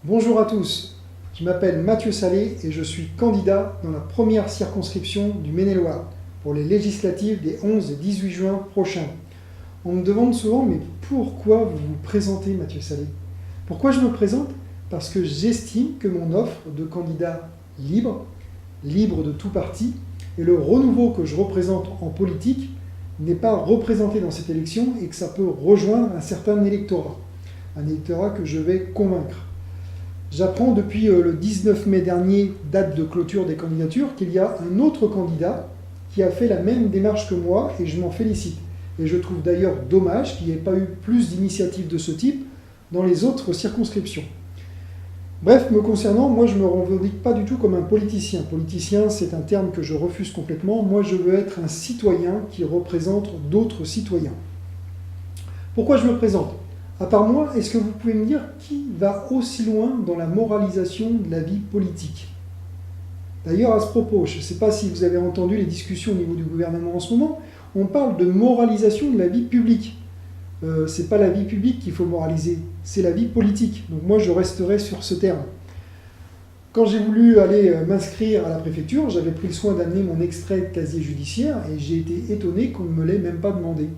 Bonjour à tous, je m'appelle Mathieu Salé et je suis candidat dans la première circonscription du Maine-et-Loire pour les législatives des 11 et 18 juin prochains. On me demande souvent, mais pourquoi vous vous présentez, Mathieu Salé? Pourquoi je me présente? Parce que j'estime que mon offre de candidat libre de tout parti, et le renouveau que je représente en politique n'est pas représenté dans cette élection et que ça peut rejoindre un certain électorat que je vais convaincre. J'apprends depuis le 19 mai dernier, date de clôture des candidatures, qu'il y a un autre candidat qui a fait la même démarche que moi et je m'en félicite. Et je trouve d'ailleurs dommage qu'il n'y ait pas eu plus d'initiatives de ce type dans les autres circonscriptions. Bref, me concernant, moi je ne me revendique pas du tout comme un politicien. Politicien, c'est un terme que je refuse complètement. Moi je veux être un citoyen qui représente d'autres citoyens. Pourquoi je me présente? À part moi, est-ce que vous pouvez me dire qui va aussi loin dans la moralisation de la vie politique? D'ailleurs, à ce propos, je ne sais pas si vous avez entendu les discussions au niveau du gouvernement en ce moment, on parle de moralisation de la vie publique. Ce n'est pas la vie publique qu'il faut moraliser, c'est la vie politique. Donc moi, je resterai sur ce terme. Quand j'ai voulu aller m'inscrire à la préfecture, j'avais pris le soin d'amener mon extrait de casier judiciaire et j'ai été étonné qu'on ne me l'ait même pas demandé.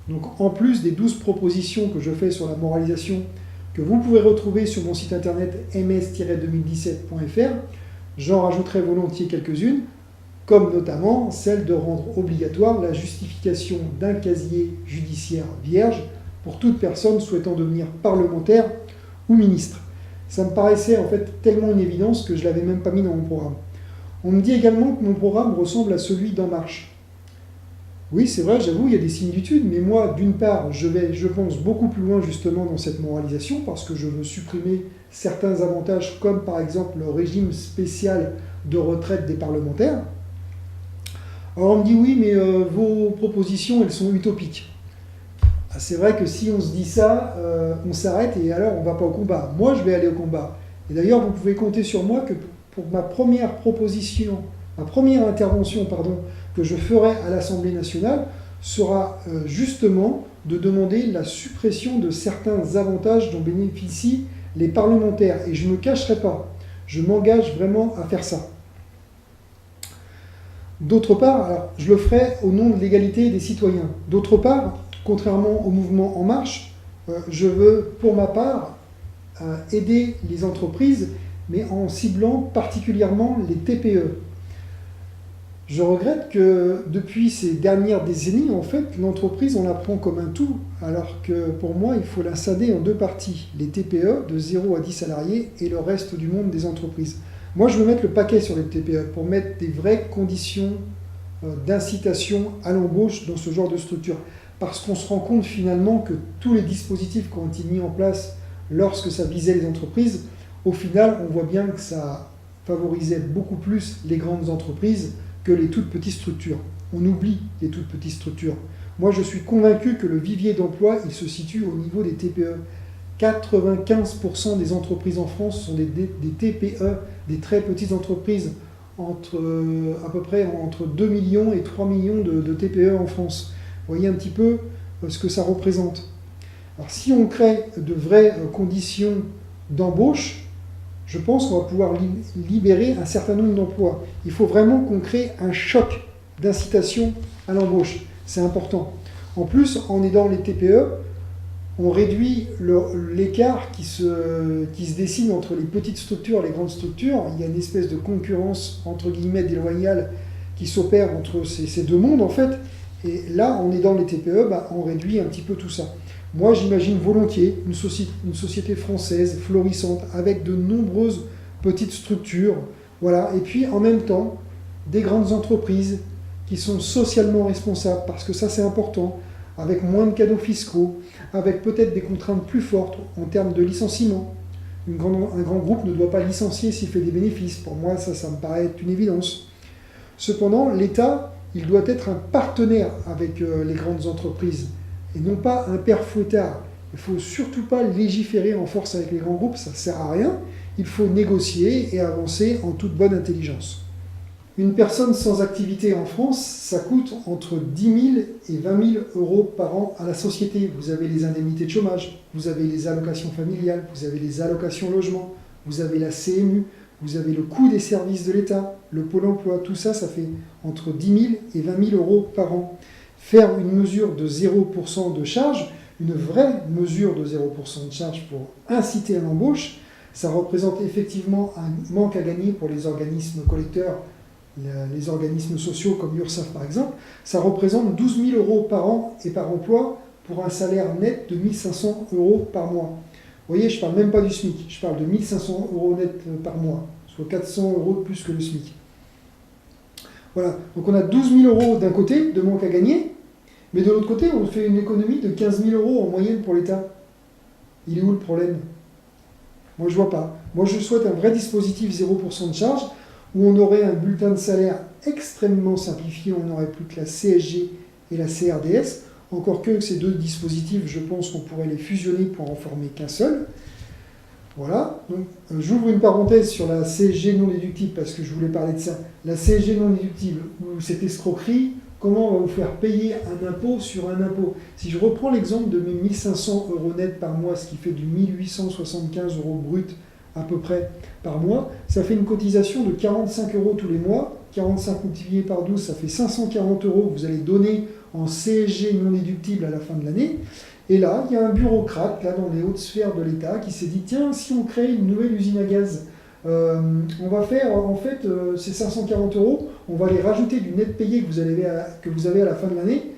Donc en plus des 12 propositions que je fais sur la moralisation, que vous pouvez retrouver sur mon site internet ms-2017.fr, j'en rajouterai volontiers quelques-unes, comme notamment celle de rendre obligatoire la justification d'un casier judiciaire vierge pour toute personne souhaitant devenir parlementaire ou ministre. Ça me paraissait en fait tellement une évidence que je ne l'avais même pas mis dans mon programme. On me dit également que mon programme ressemble à celui d'En Marche. Oui, c'est vrai, j'avoue, il y a des similitudes, mais moi, d'une part, je pense beaucoup plus loin justement dans cette moralisation, parce que je veux supprimer certains avantages, comme par exemple le régime spécial de retraite des parlementaires. Alors on me dit, oui, mais vos propositions, elles sont utopiques. C'est vrai que si on se dit ça, on s'arrête et alors on ne va pas au combat. Moi, je vais aller au combat. Et d'ailleurs, vous pouvez compter sur moi que pour ma première intervention, que je ferai à l'Assemblée nationale sera justement de demander la suppression de certains avantages dont bénéficient les parlementaires. Et je ne me cacherai pas, je m'engage vraiment à faire ça. D'autre part, alors, je le ferai au nom de l'égalité des citoyens. D'autre part, contrairement au mouvement En Marche, je veux pour ma part aider les entreprises, mais en ciblant particulièrement les TPE. Je regrette que depuis ces dernières décennies, en fait, l'entreprise, on la prend comme un tout, alors que pour moi, il faut la scinder en deux parties. Les TPE, de 0 à 10 salariés, et le reste du monde des entreprises. Moi, je veux mettre le paquet sur les TPE pour mettre des vraies conditions d'incitation à l'embauche dans ce genre de structure. Parce qu'on se rend compte finalement que tous les dispositifs qui ont été mis en place lorsque ça visait les entreprises, au final, on voit bien que ça favorisait beaucoup plus les grandes entreprises que les toutes petites structures. On oublie les toutes petites structures. Moi, je suis convaincu que le vivier d'emploi, il se situe au niveau des TPE. 95% des entreprises en France sont des TPE, des très petites entreprises, à peu près entre 2 millions et 3 millions de TPE en France. Vous voyez un petit peu ce que ça représente. Alors, si on crée de vraies conditions d'embauche, je pense qu'on va pouvoir libérer un certain nombre d'emplois. Il faut vraiment qu'on crée un choc d'incitation à l'embauche. C'est important. En plus, en aidant les TPE, on réduit l'écart qui se dessine entre les petites structures et les grandes structures. Il y a une espèce de concurrence, entre guillemets, déloyale qui s'opère entre ces deux mondes, en fait. Et là, en aidant les TPE, on réduit un petit peu tout ça. Moi, j'imagine volontiers une société française florissante avec de nombreuses petites structures. Voilà. Et puis, en même temps, des grandes entreprises qui sont socialement responsables, parce que ça, c'est important, avec moins de cadeaux fiscaux, avec peut-être des contraintes plus fortes en termes de licenciement. Un grand groupe ne doit pas licencier s'il fait des bénéfices. Pour moi, ça me paraît être une évidence. Cependant, l'État, il doit être un partenaire avec les grandes entreprises, et non pas un père fouettard. Il ne faut surtout pas légiférer en force avec les grands groupes, ça ne sert à rien. Il faut négocier et avancer en toute bonne intelligence. Une personne sans activité en France, ça coûte entre 10 000 et 20 000 euros par an à la société. Vous avez les indemnités de chômage, vous avez les allocations familiales, vous avez les allocations logement, vous avez la CMU, vous avez le coût des services de l'État, le Pôle emploi, tout ça, ça fait entre 10 000 et 20 000 euros par an. Faire une mesure de 0% de charge, une vraie mesure de 0% de charge pour inciter à l'embauche, ça représente effectivement un manque à gagner pour les organismes collecteurs, les organismes sociaux comme l'URSSAF par exemple. Ça représente 12 000 euros par an et par emploi pour un salaire net de 1 500 euros par mois. Vous voyez, je ne parle même pas du SMIC, je parle de 1 500 euros net par mois, soit 400 euros de plus que le SMIC. Voilà, donc on a 12 000 euros d'un côté de manque à gagner, mais de l'autre côté, on fait une économie de 15 000 euros en moyenne pour l'État. Il est où le problème? Moi, je ne vois pas. Moi, je souhaite un vrai dispositif 0% de charge où on aurait un bulletin de salaire extrêmement simplifié, on n'aurait plus que la CSG et la CRDS. Encore que ces deux dispositifs, je pense qu'on pourrait les fusionner pour en former qu'un seul. Voilà. Donc, j'ouvre une parenthèse sur la CSG non déductible parce que je voulais parler de ça. La CSG non déductible, ou cette escroquerie, comment on va vous faire payer un impôt sur un impôt? Si je reprends l'exemple de mes 1 500 euros net par mois, ce qui fait du 1 875 euros brut à peu près par mois, ça fait une cotisation de 45 euros tous les mois. 45 multiplié par 12, ça fait 540 euros que vous allez donner en CSG non déductible à la fin de l'année. Et là, il y a un bureaucrate, là, dans les hautes sphères de l'État, qui s'est dit, tiens, si on crée une nouvelle usine à gaz, on va faire, en fait, ces 540 euros, on va les rajouter du net payé que vous avez à la fin de l'année,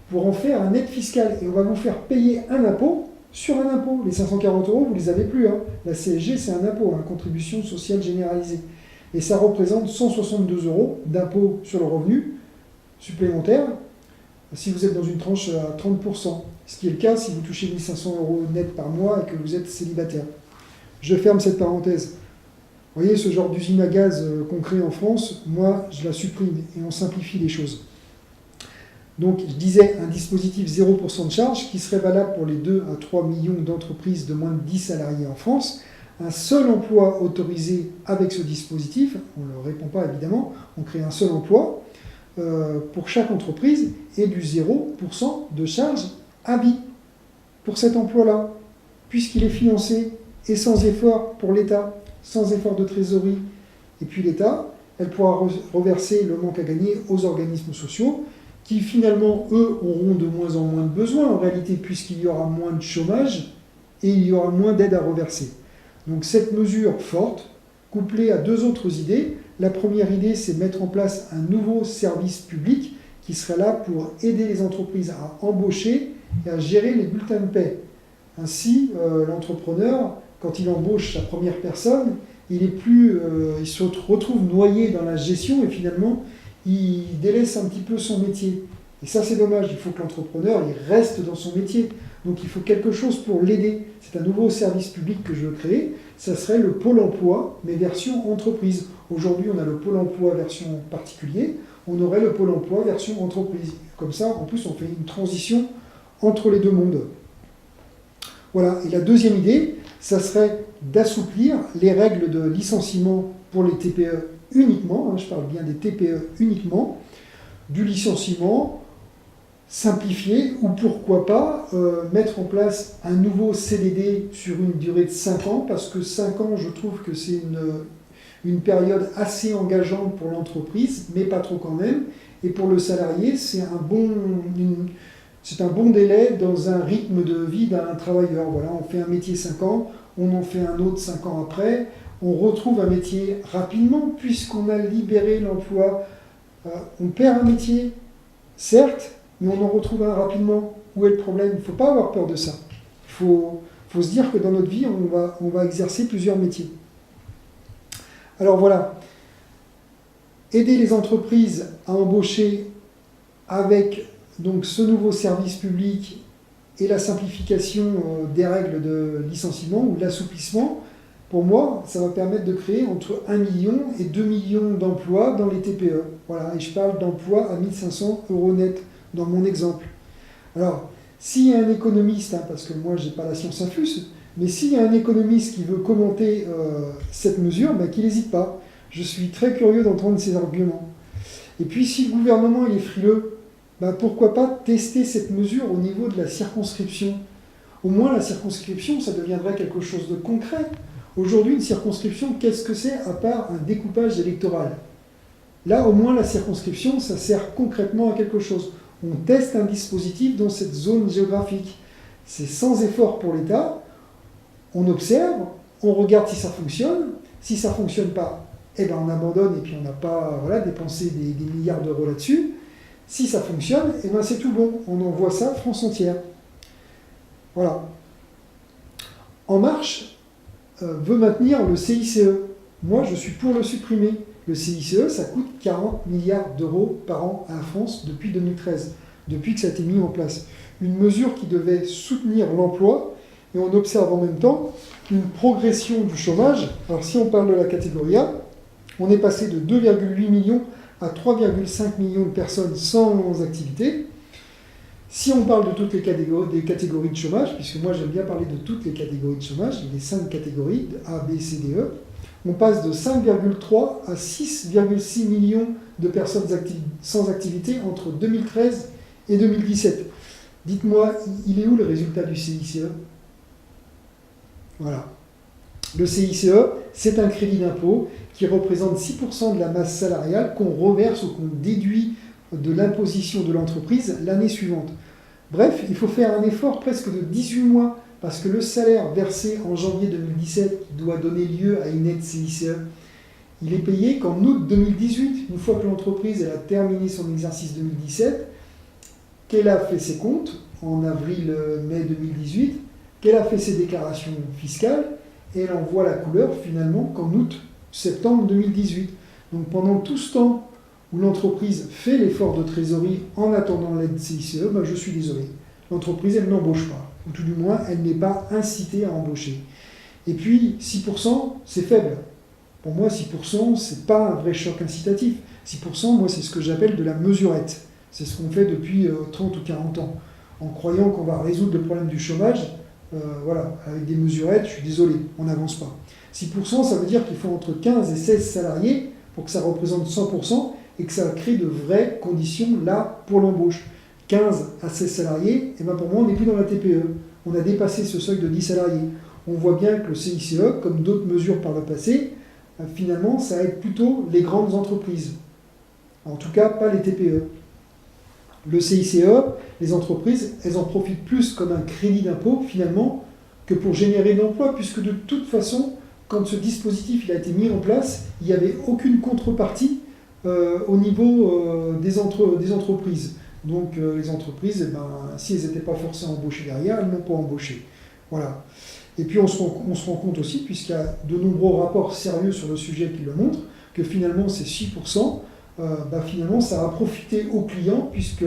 pour en faire un net fiscal. Et on va vous faire payer un impôt sur un impôt. Les 540 euros, vous ne les avez plus. Hein. La CSG, c'est un impôt, hein, contribution sociale généralisée. Et ça représente 162 euros d'impôt sur le revenu supplémentaire si vous êtes dans une tranche à 30%. Ce qui est le cas si vous touchez 1 500 euros net par mois et que vous êtes célibataire. Je ferme cette parenthèse. Vous voyez, ce genre d'usine à gaz qu'on crée en France, moi, je la supprime et on simplifie les choses. Donc, je disais, un dispositif 0% de charge qui serait valable pour les 2 à 3 millions d'entreprises de moins de 10 salariés en France. Un seul emploi autorisé avec ce dispositif, on ne le répond pas évidemment, on crée un seul emploi pour chaque entreprise et du 0% de charge à vie pour cet emploi-là, puisqu'il est financé et sans effort pour l'État, sans effort de trésorerie. Et puis l'État, elle pourra reverser le manque à gagner aux organismes sociaux qui finalement, eux, auront de moins en moins de besoins en réalité, puisqu'il y aura moins de chômage et il y aura moins d'aide à reverser. Donc cette mesure forte, couplée à deux autres idées. La première idée, c'est mettre en place un nouveau service public qui serait là pour aider les entreprises à embaucher et à gérer les bulletins de paie. Ainsi, l'entrepreneur, quand il embauche sa première personne, il se retrouve noyé dans la gestion et finalement, il délaisse un petit peu son métier. Et ça, c'est dommage. Il faut que l'entrepreneur il reste dans son métier. Donc il faut quelque chose pour l'aider. C'est un nouveau service public que je veux créer. Ça serait le Pôle emploi, mais version entreprise. Aujourd'hui, on a le Pôle emploi version particulier. On aurait le Pôle emploi version entreprise. Comme ça, en plus, on fait une transition entre les deux mondes. Voilà. Et la deuxième idée, ça serait d'assouplir les règles de licenciement pour les TPE uniquement. Je parle bien des TPE uniquement. Du licenciement simplifier ou pourquoi pas mettre en place un nouveau CDD sur une durée de 5 ans, parce que 5 ans, je trouve que c'est une période assez engageante pour l'entreprise, mais pas trop quand même. Et pour le salarié, c'est un bon délai dans un rythme de vie d'un travailleur. Voilà, on fait un métier 5 ans, on en fait un autre 5 ans après, on retrouve un métier rapidement, puisqu'on a libéré l'emploi. On perd un métier, certes, mais on en retrouve un rapidement. Où est le problème? Il ne faut pas avoir peur de ça. Il faut se dire que dans notre vie, on va exercer plusieurs métiers. Alors voilà, aider les entreprises à embaucher avec donc, ce nouveau service public et la simplification des règles de licenciement ou de l'assouplissement, pour moi, ça va permettre de créer entre 1 million et 2 millions d'emplois dans les TPE. Voilà, et je parle d'emplois à 1 500 euros net dans mon exemple. Alors, s'il y a un économiste, parce que moi je n'ai pas la science infuse, mais s'il y a un économiste qui veut commenter cette mesure, qu'il n'hésite pas. Je suis très curieux d'entendre ces arguments. Et puis, si le gouvernement il est frileux, pourquoi pas tester cette mesure au niveau de la circonscription? Au moins, la circonscription, ça deviendrait quelque chose de concret. Aujourd'hui, une circonscription, qu'est-ce que c'est à part un découpage électoral? Là, au moins, la circonscription, ça sert concrètement à quelque chose. On teste un dispositif dans cette zone géographique. C'est sans effort pour l'État. On observe, on regarde si ça fonctionne. Si ça ne fonctionne pas, on abandonne et puis on n'a pas dépensé des milliards d'euros là-dessus. Si ça fonctionne, c'est tout bon. On envoie ça France entière. Voilà. En Marche veut maintenir le CICE. Moi, je suis pour le supprimer. Le CICE, ça coûte 40 milliards d'euros par an à la France depuis 2013, depuis que ça a été mis en place. Une mesure qui devait soutenir l'emploi, et on observe en même temps une progression du chômage. Alors si on parle de la catégorie A, on est passé de 2,8 millions à 3,5 millions de personnes sans activité. Si on parle de toutes les catégories de chômage, puisque moi j'aime bien parler de toutes les catégories de chômage, les 5 catégories, A, B, C, D, E, on passe de 5,3 à 6,6 millions de personnes sans activité entre 2013 et 2017. Dites-moi, il est où le résultat du CICE? Voilà. Le CICE, c'est un crédit d'impôt qui représente 6% de la masse salariale qu'on reverse ou qu'on déduit de l'imposition de l'entreprise l'année suivante. Bref, il faut faire un effort presque de 18 mois parce que le salaire versé en janvier 2017 qui doit donner lieu à une aide CICE, il est payé qu'en août 2018, une fois que l'entreprise a terminé son exercice 2017, qu'elle a fait ses comptes en avril-mai 2018, qu'elle a fait ses déclarations fiscales, et elle en voit la couleur finalement qu'en août-septembre 2018. Donc pendant tout ce temps où l'entreprise fait l'effort de trésorerie en attendant l'aide CICE, je suis désolé, l'entreprise elle n'embauche pas, ou tout du moins elle n'est pas incitée à embaucher. Et puis 6%, c'est faible. Pour moi 6%, c'est pas un vrai choc incitatif. 6%, moi c'est ce que j'appelle de la mesurette. C'est ce qu'on fait depuis 30 ou 40 ans, en croyant qu'on va résoudre le problème du chômage. Avec des mesurettes, je suis désolé, on n'avance pas. 6%, ça veut dire qu'il faut entre 15 et 16 salariés pour que ça représente 100% et que ça crée de vraies conditions là pour l'embauche. 15 à 16 salariés, pour moi, on n'est plus dans la TPE. On a dépassé ce seuil de 10 salariés. On voit bien que le CICE, comme d'autres mesures par le passé, finalement, ça aide plutôt les grandes entreprises. En tout cas, pas les TPE. Le CICE, les entreprises, elles en profitent plus comme un crédit d'impôt, finalement, que pour générer de l'emploi, puisque de toute façon, quand ce dispositif il a été mis en place, il n'y avait aucune contrepartie au niveau des entreprises. Donc les entreprises, si elles n'étaient pas forcées à embaucher derrière, elles n'ont pas embauché. Voilà. Et puis on se rend compte aussi, puisqu'il y a de nombreux rapports sérieux sur le sujet qui le montrent, que finalement ces 6%, finalement ça a profité aux clients, puisque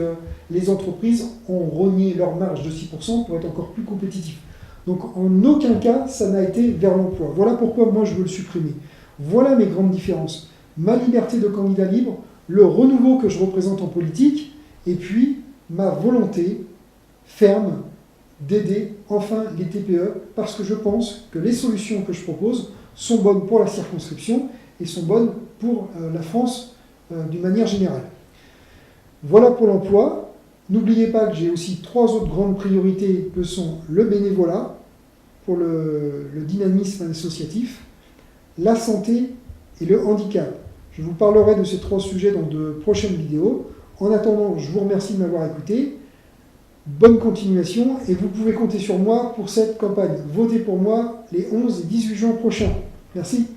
les entreprises ont rogné leur marge de 6% pour être encore plus compétitifs. Donc en aucun cas ça n'a été vers l'emploi. Voilà pourquoi moi je veux le supprimer. Voilà mes grandes différences. Ma liberté de candidat libre, le renouveau que je représente en politique, et puis ma volonté ferme d'aider enfin les TPE, parce que je pense que les solutions que je propose sont bonnes pour la circonscription et sont bonnes pour la France d'une manière générale. Voilà pour l'emploi. N'oubliez pas que j'ai aussi 3 autres grandes priorités que sont le bénévolat, pour le dynamisme associatif, la santé et le handicap. Je vous parlerai de ces 3 sujets dans de prochaines vidéos. En attendant, je vous remercie de m'avoir écouté. Bonne continuation et vous pouvez compter sur moi pour cette campagne. Votez pour moi les 11 et 18 juin prochains. Merci.